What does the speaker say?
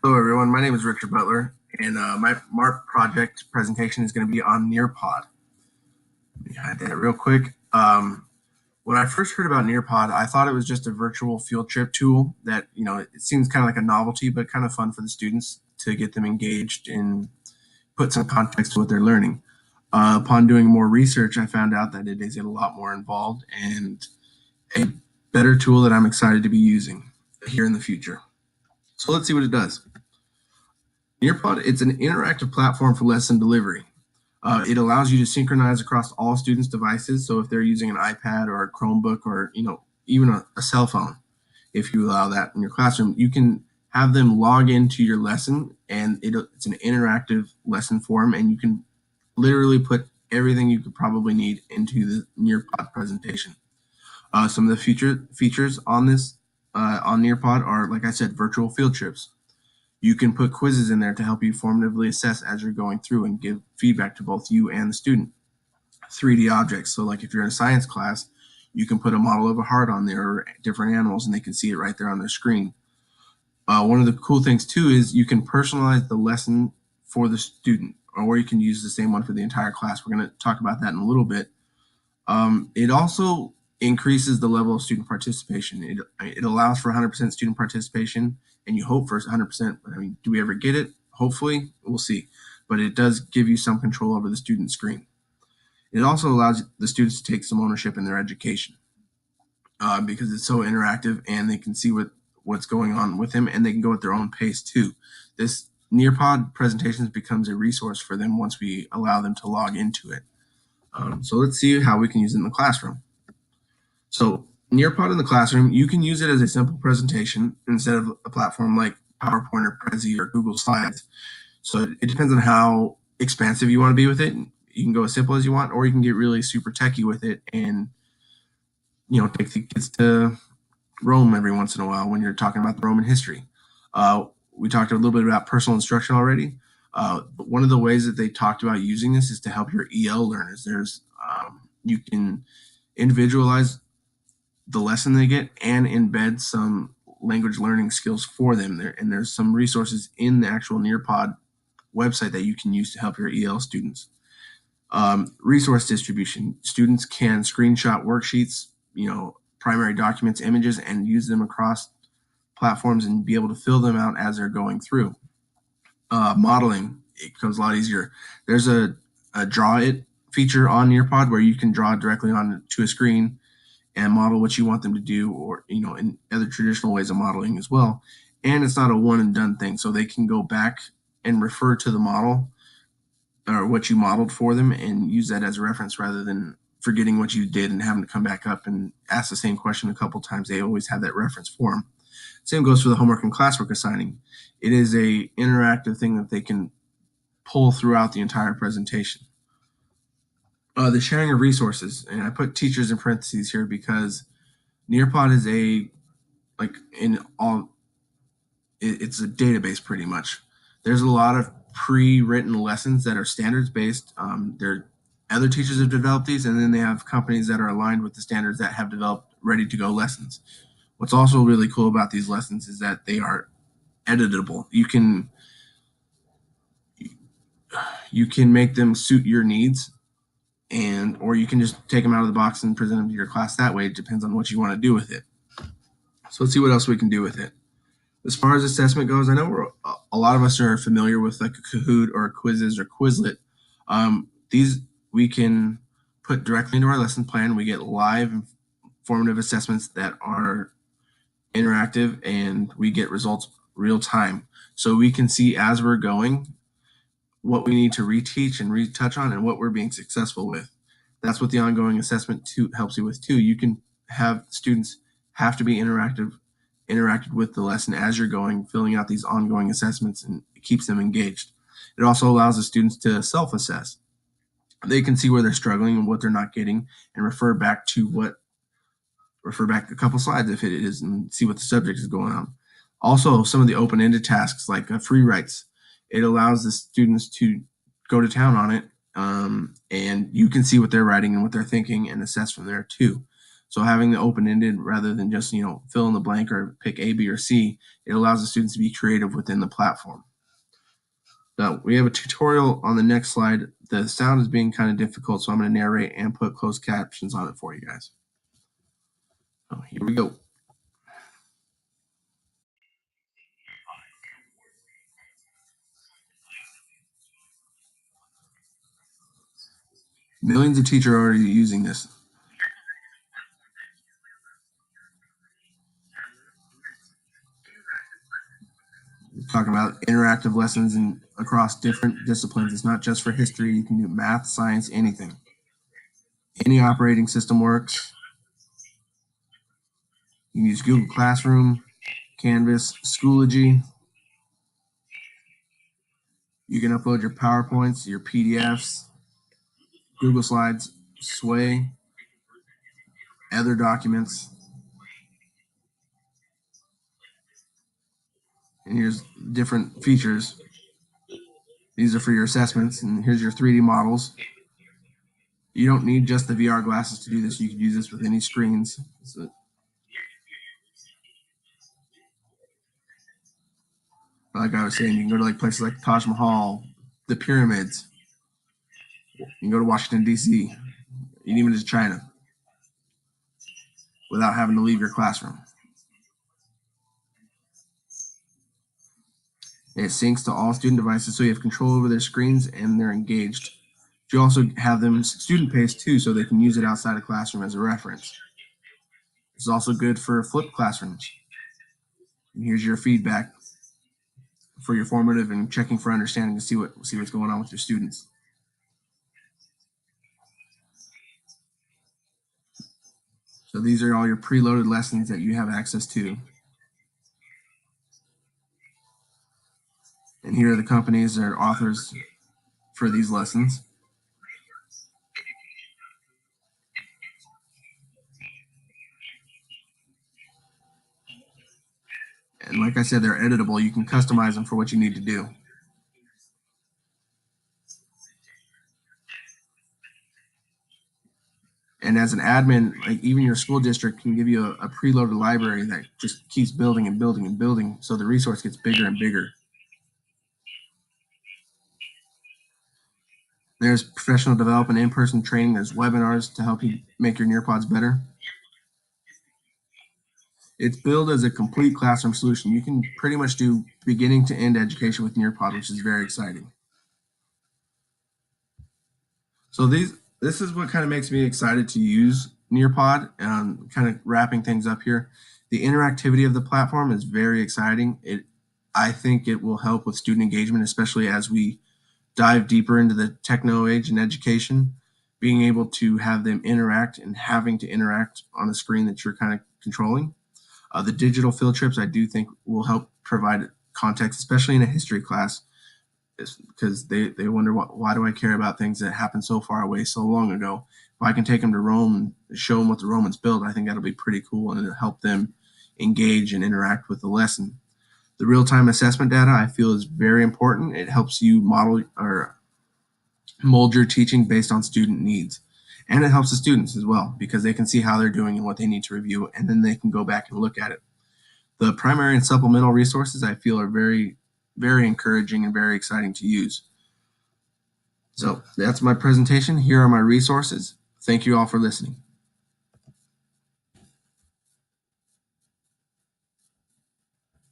Hello, everyone. My name is Richard Butler, and my MARP project presentation is going to be on Nearpod. Let me hide that real quick. When I first heard about Nearpod, I thought it was just a virtual field trip tool that, it seems kind of like a novelty, but kind of fun for the students to get them engaged and put some context to what they're learning. Upon doing more research, I found out that it is a lot more involved and a better tool that I'm excited to be using here in the future. So let's see what it does. Nearpod, it's an interactive platform for lesson delivery. It allows you to synchronize across all students' devices. So if they're using an iPad or a Chromebook or even a cell phone, if you allow that in your classroom, you can have them log into your lesson, and it's an interactive lesson form, and you can literally put everything you could probably need into the Nearpod presentation. Some of the features on this on Nearpod are, like I said, virtual field trips. You can put quizzes in there to help you formatively assess as you're going through and give feedback to both you and the student. 3D objects. So like if you're in a science class, you can put a model of a heart on there or different animals, and they can see it right there on their screen. One of the cool things too is you can personalize the lesson for the student, or you can use the same one for the entire class. We're going to talk about that in a little bit. It also increases the level of student participation. It allows for 100% student participation, and you hope for 100%. But I mean, do we ever get it? Hopefully, we'll see. But it does give you some control over the student screen. It also allows the students to take some ownership in their education because it's so interactive, and they can see what's going on with them, and they can go at their own pace too. This Nearpod presentations becomes a resource for them once we allow them to log into it. So let's see how we can use it in the classroom. So Nearpod in the classroom, you can use it as a simple presentation instead of a platform like PowerPoint or Prezi or Google Slides. So it depends on how expansive you want to be with it. You can go as simple as you want, or you can get really super techy with it and take the kids to Rome every once in a while when you're talking about the Roman history. We talked a little bit about personal instruction already. But one of the ways that they talked about using this is to help your EL learners. You can individualize the lesson they get and embed some language learning skills for them there. And there's some resources in the actual Nearpod website that you can use to help your EL students. Resource distribution. Students can screenshot worksheets, primary documents, images, and use them across platforms and be able to fill them out as they're going through. Modeling, it becomes a lot easier. There's a draw it feature on Nearpod where you can draw directly onto a screen and model what you want them to do, or in other traditional ways of modeling as well. And it's not a one and done thing, so they can go back and refer to the model or what you modeled for them and use that as a reference rather than forgetting what you did and having to come back up and ask the same question a couple times. They always have that reference for them. Same goes for the homework and classwork assigning. It is a interactive thing that they can pull throughout the entire presentation. The sharing of resources, and I put teachers in parentheses here because Nearpod is it's a database pretty much. There's a lot of pre-written lessons that are standards based. Other teachers have developed these, and then they have companies that are aligned with the standards that have developed ready to go lessons. What's also really cool about these lessons is that they are editable. You can make them suit your needs, or you can just take them out of the box and present them to your class that way. It depends on what you want to do with it. So let's see what else we can do with it. As far as assessment goes, I know a lot of us are familiar with like a Kahoot or Quizzes or Quizlet. These we can put directly into our lesson plan. We get live formative assessments that are interactive, and we get results real time. So we can see as we're going what we need to reteach and retouch on and what we're being successful with. That's what the ongoing assessment helps you with too. You can have students have to be interacted with the lesson as you're going, filling out these ongoing assessments, and it keeps them engaged. It also allows the students to self-assess. They can see where they're struggling and what they're not getting, and refer back a couple slides if it is, and see what the subject is going on. Also, some of the open-ended tasks like free writes, it allows the students to go to town on it, and you can see what they're writing and what they're thinking and assess from there too. So having the open-ended rather than just, fill in the blank or pick A, B, or C, it allows the students to be creative within the platform. Now, we have a tutorial on the next slide. The sound is being kind of difficult, so I'm going to narrate and put closed captions on it for you guys. So here we go. Millions of teachers are already using this. We're talking about interactive lessons across different disciplines. It's not just for history. You can do math, science, anything. Any operating system works. You can use Google Classroom, Canvas, Schoology. You can upload your PowerPoints, your PDFs, Google Slides, Sway, other documents. And here's different features. These are for your assessments, and here's your 3D models. You don't need just the VR glasses to do this. You can use this with any screens. So, like I was saying, you can go to places like Taj Mahal, the pyramids. You can go to Washington, D.C., and even to China without having to leave your classroom. It syncs to all student devices, so you have control over their screens and they're engaged. You also have them student-paced too, so they can use it outside of classroom as a reference. It's also good for flipped classrooms. And here's your feedback for your formative and checking for understanding to see what's going on with your students. So these are all your preloaded lessons that you have access to. And here are the companies that are authors for these lessons. And like I said, they're editable. You can customize them for what you need to do. And as an admin, even your school district can give you a preloaded library that just keeps building and building and building, so the resource gets bigger and bigger. There's professional development, in-person training. There's webinars to help you make your Nearpods better. It's billed as a complete classroom solution. You can pretty much do beginning to end education with Nearpod, which is very exciting. So this is what kind of makes me excited to use Nearpod. Kind of wrapping things up here. The interactivity of the platform is very exciting. I think it will help with student engagement, especially as we dive deeper into the techno age and education. Being able to have them interact and having to interact on a screen that you're kind of controlling. The digital field trips, I do think, will help provide context, especially in a history class, because they wonder, why do I care about things that happened so far away so long ago? If I can take them to Rome and show them what the Romans built, I think that'll be pretty cool, and it'll help them engage and interact with the lesson. The real-time assessment data, I feel, is very important. It helps you model or mold your teaching based on student needs. And it helps the students as well, because they can see how they're doing and what they need to review, and then they can go back and look at it. The primary and supplemental resources, I feel, are very, very encouraging and very exciting to use. So that's my presentation. Here are my resources. Thank you all for listening.